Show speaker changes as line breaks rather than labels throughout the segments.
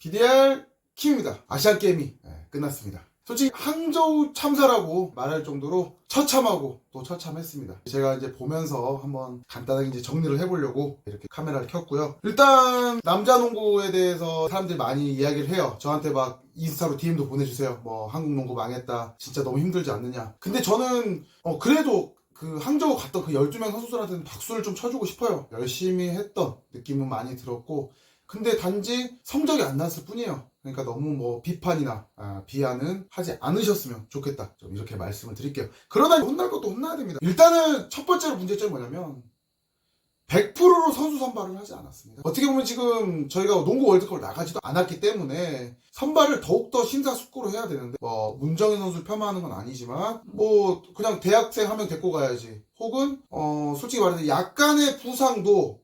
BDR 킴입니다. 아시안게임이 끝났습니다. 솔직히 항저우 참사라고 말할 정도로 처참하고 또 처참했습니다. 제가 이제 보면서 한번 간단하게 이제 정리를 해보려고 이렇게 카메라를 켰고요. 일단 남자 농구에 대해서 사람들이 많이 이야기를 해요. 저한테 막 인스타로 DM도 보내주세요. 뭐 한국 농구 망했다. 진짜 너무 힘들지 않느냐. 근데 저는 그래도 그 항저우 갔던 그 12명 선수들한테는 박수를 좀 쳐주고 싶어요. 열심히 했던 느낌은 많이 들었고, 근데 단지 성적이 안 났을 뿐이에요. 그러니까 너무 뭐 비판이나 비하는 하지 않으셨으면 좋겠다. 좀 이렇게 말씀을 드릴게요. 그러다 혼날 것도 혼나야 됩니다. 일단은 첫 번째로 문제점이 뭐냐면 100%로 선수 선발을 하지 않았습니다. 어떻게 보면 지금 저희가 농구 월드컵을 나가지도 않았기 때문에 선발을 더욱더 심사숙고로 해야 되는데, 뭐 문정인 선수를 폄하하는 건 아니지만 뭐 그냥 대학생 한 명 데리고 가야지, 혹은 솔직히 말해서 약간의 부상도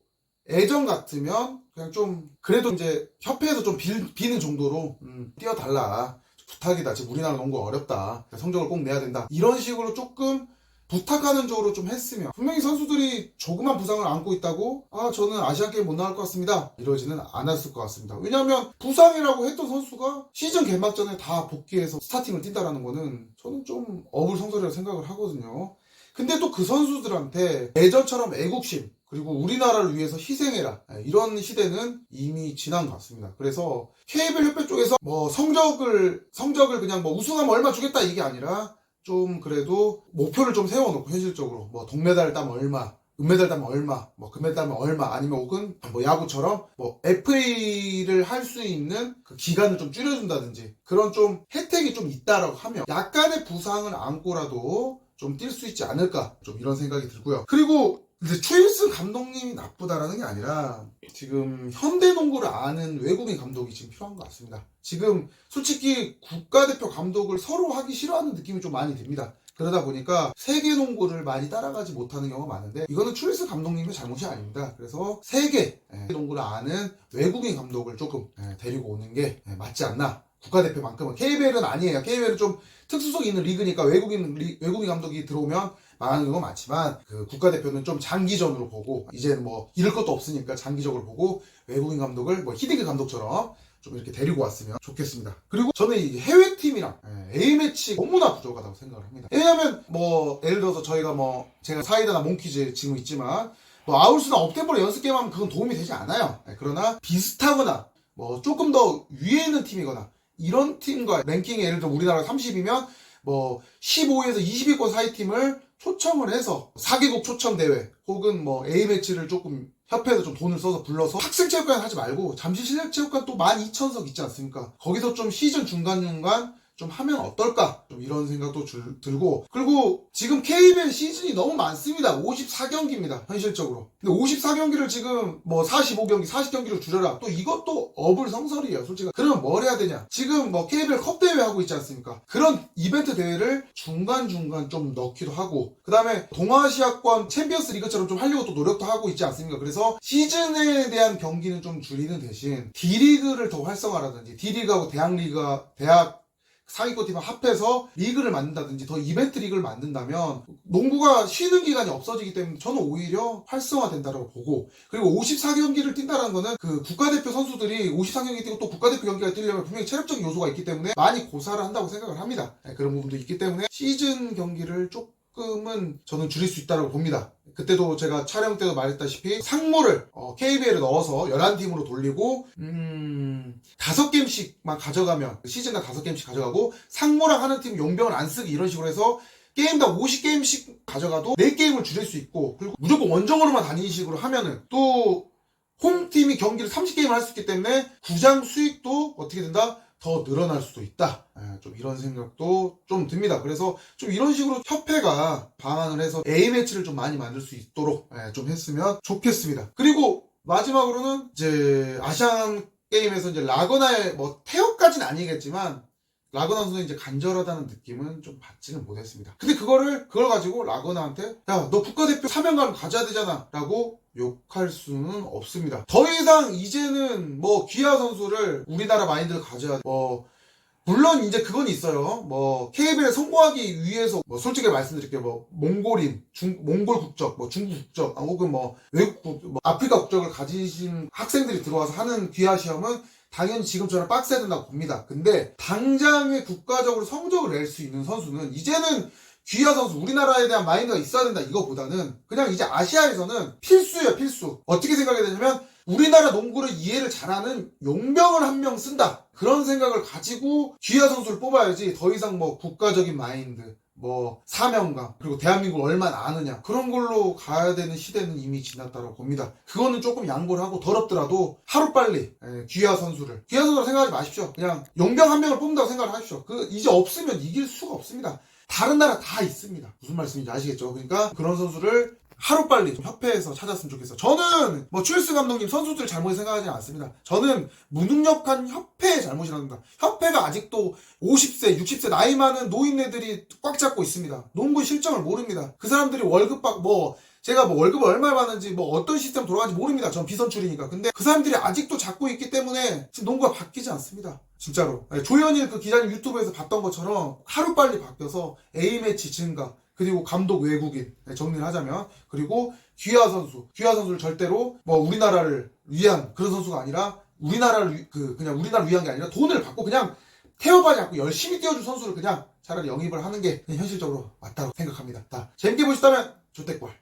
예전 같으면 그냥 좀 그래도 이제 협회에서 좀 비는 정도로 뛰어달라, 부탁이다, 지금 우리나라 농구 어렵다, 성적을 꼭 내야 된다, 이런 식으로 조금 부탁하는 쪽으로 좀 했으면, 분명히 선수들이 조그만 부상을 안고 있다고 저는 아시안게임 못 나갈 것 같습니다 이러지는 않았을 것 같습니다. 왜냐하면 부상이라고 했던 선수가 시즌 개막 전에 다 복귀해서 스타팅을 뛴다라는 거는 저는 좀 어불성설이라고 생각을 하거든요. 근데 또 그 선수들한테 예전처럼 애국심, 그리고 우리나라를 위해서 희생해라, 이런 시대는 이미 지난 것 같습니다. 그래서 KBL 협회 쪽에서 뭐 성적을 그냥 뭐 우승하면 얼마 주겠다 이게 아니라 좀 그래도 목표를 좀 세워놓고, 현실적으로 뭐 동메달 따면 얼마, 은메달 따면 얼마, 뭐 금메달 따면 얼마, 아니면 혹은 뭐 야구처럼 뭐 FA를 할 수 있는 그 기간을 좀 줄여준다든지, 그런 좀 혜택이 좀 있다라고 하면 약간의 부상을 안고라도 좀 뛸 수 있지 않을까, 좀 이런 생각이 들고요. 그리고 근데 추일승 감독님이 나쁘다라는 게 아니라 지금 현대농구를 아는 외국인 감독이 지금 필요한 것 같습니다. 지금 솔직히 국가대표 감독을 서로 하기 싫어하는 느낌이 좀 많이 듭니다. 그러다 보니까 세계 농구를 많이 따라가지 못하는 경우가 많은데, 이거는 추일승 감독님의 잘못이 아닙니다. 그래서 세계 농구를 아는 외국인 감독을 조금 데리고 오는 게 맞지 않나. 국가대표만큼은. KBL은 아니에요. KBL은 좀 특수성이 있는 리그니까 외국인 감독이 들어오면 망하는 경우가 많지만, 그 국가대표는 좀 장기전으로 보고, 이제는 뭐 잃을 것도 없으니까 장기적으로 보고 외국인 감독을 뭐 히딩크 감독처럼 좀 이렇게 데리고 왔으면 좋겠습니다. 그리고 저는 이 해외팀이랑 A매치 너무나 부족하다고 생각을 합니다. 왜냐면 뭐 예를 들어서 저희가 뭐 제가 사이다나 몽키즈 지금 있지만 뭐 아울스나 업템포로 연습 게임하면 그건 도움이 되지 않아요. 그러나 비슷하거나 뭐 조금 더 위에 있는 팀이거나 이런 팀과 랭킹이, 예를 들어 우리나라 30이면 뭐 15에서 20위권 사이 팀을 초청을 해서 4개국 초청 대회, 혹은 뭐 A매치를 조금 협회에서 좀 돈을 써서 불러서 학생체육관 하지 말고 잠실실내체육관 또 12,000석 있지 않습니까? 거기서 좀 시즌 중간중간 좀 하면 어떨까? 좀 이런 생각도 들고, 그리고 지금 KBL 시즌이 너무 많습니다. 54경기입니다. 현실적으로. 근데 54경기를 지금 뭐 45경기, 40경기로 줄여라. 또 이것도 어불성설이에요, 솔직히. 그러면 뭘 해야 되냐? 지금 뭐 KBL 컵 대회 하고 있지 않습니까? 그런 이벤트 대회를 중간중간 좀 넣기도 하고, 그 다음에 동아시아권 챔피언스 리그처럼 좀 하려고 또 노력도 하고 있지 않습니까? 그래서 시즌에 대한 경기는 좀 줄이는 대신 D리그를 더 활성화라든지, D리그하고 대학 상위권 팀을 합해서 리그를 만든다든지, 더 이벤트 리그를 만든다면 농구가 쉬는 기간이 없어지기 때문에 저는 오히려 활성화된다고 보고, 그리고 54경기를 뛴다는 거는 그 국가대표 선수들이 54경기 뛰고 또 국가대표 경기가 뛰려면 분명히 체력적인 요소가 있기 때문에 많이 고사를 한다고 생각을 합니다. 그런 부분도 있기 때문에 시즌 경기를 조금은 저는 줄일 수 있다고 봅니다. 그때도 제가 촬영 때도 말했다시피 상무를 KBL에 넣어서 11팀으로 돌리고 5게임씩만 가져가면, 시즌당 5게임씩 가져가고 상무랑 하는 팀 용병을 안 쓰기, 이런 식으로 해서 게임당 50게임씩 가져가도 4게임을 줄일 수 있고, 그리고 무조건 원정으로만 다니는 식으로 하면은 또 홈팀이 경기를 30게임을 할 수 있기 때문에 구장 수익도 어떻게 된다? 더 늘어날 수도 있다. 좀 이런 생각도 좀 듭니다. 그래서 좀 이런 식으로 협회가 방안을 해서 A매치를 좀 많이 만들 수 있도록 좀 했으면 좋겠습니다. 그리고 마지막으로는 이제 아시안 게임에서 이제 라거나의 뭐 태역까지는 아니겠지만 라거나 선수 이제 간절하다는 느낌은 좀 받지는 못했습니다. 근데 그걸 가지고 라거나한테 야, 너 국가대표 사명감 가져야 되잖아 라고 욕할 수는 없습니다. 더 이상 이제는 뭐 기아 선수를 우리나라 마인드를 가져야 돼. 물론 이제 그건 있어요. 뭐 KBL에 성공하기 위해서 뭐 솔직히 말씀드릴게요. 뭐 몽골인, 몽골 국적, 뭐 중국 국적, 혹은 뭐 외국 뭐 아프리카 국적을 가지신 학생들이 들어와서 하는 귀화 시험은 당연히 지금처럼 빡세야 된다고 봅니다. 근데 당장에 국가적으로 성적을 낼 수 있는 선수는 이제는 귀하 선수, 우리나라에 대한 마인드가 있어야 된다 이거보다는 그냥 이제 아시아에서는 필수예요, 필수. 어떻게 생각해야 되냐면 우리나라 농구를 이해를 잘하는 용병을 한 명 쓴다. 그런 생각을 가지고 귀하 선수를 뽑아야지 더 이상 뭐 국가적인 마인드, 뭐 사명감, 그리고 대한민국을 얼마나 아느냐 그런 걸로 가야 되는 시대는 이미 지났다고 봅니다. 그거는 조금 양보를 하고 더럽더라도 하루빨리 귀하 선수를 생각하지 마십시오. 그냥 용병 한 명을 뽑는다고 생각을 하십시오. 이제 없으면 이길 수가 없습니다. 다른 나라 다 있습니다. 무슨 말씀인지 아시겠죠? 그러니까 그런 선수를 하루빨리 좀 협회에서 찾았으면 좋겠어요. 저는 뭐 추일스 감독님 선수들 잘못 생각하지 않습니다. 저는 무능력한 협회의 잘못이라고 합니다. 협회가 아직도 50세, 60세 나이 많은 노인네들이 꽉 잡고 있습니다. 농구 실정을 모릅니다. 그 사람들이 제가 월급을 얼마 받는지 어떤 시스템 돌아가는지 모릅니다. 전 비선출이니까. 근데 그 사람들이 아직도 잡고 있기 때문에 지금 농구가 바뀌지 않습니다. 진짜로. 조현일 그 기자님 유튜브에서 봤던 것처럼 하루빨리 바뀌어서 A매치 증가, 그리고 감독 외국인 정리를 하자면, 그리고 귀하 선수를 절대로 우리나라를 위한 그런 선수가 아니라 그냥 우리나라를 위한 게 아니라 돈을 받고 그냥 태워가지 않고 열심히 뛰어줄 선수를 그냥 차라리 영입을 하는 게 현실적으로 맞다고 생각합니다. 재밌게 보셨다면 좋댓글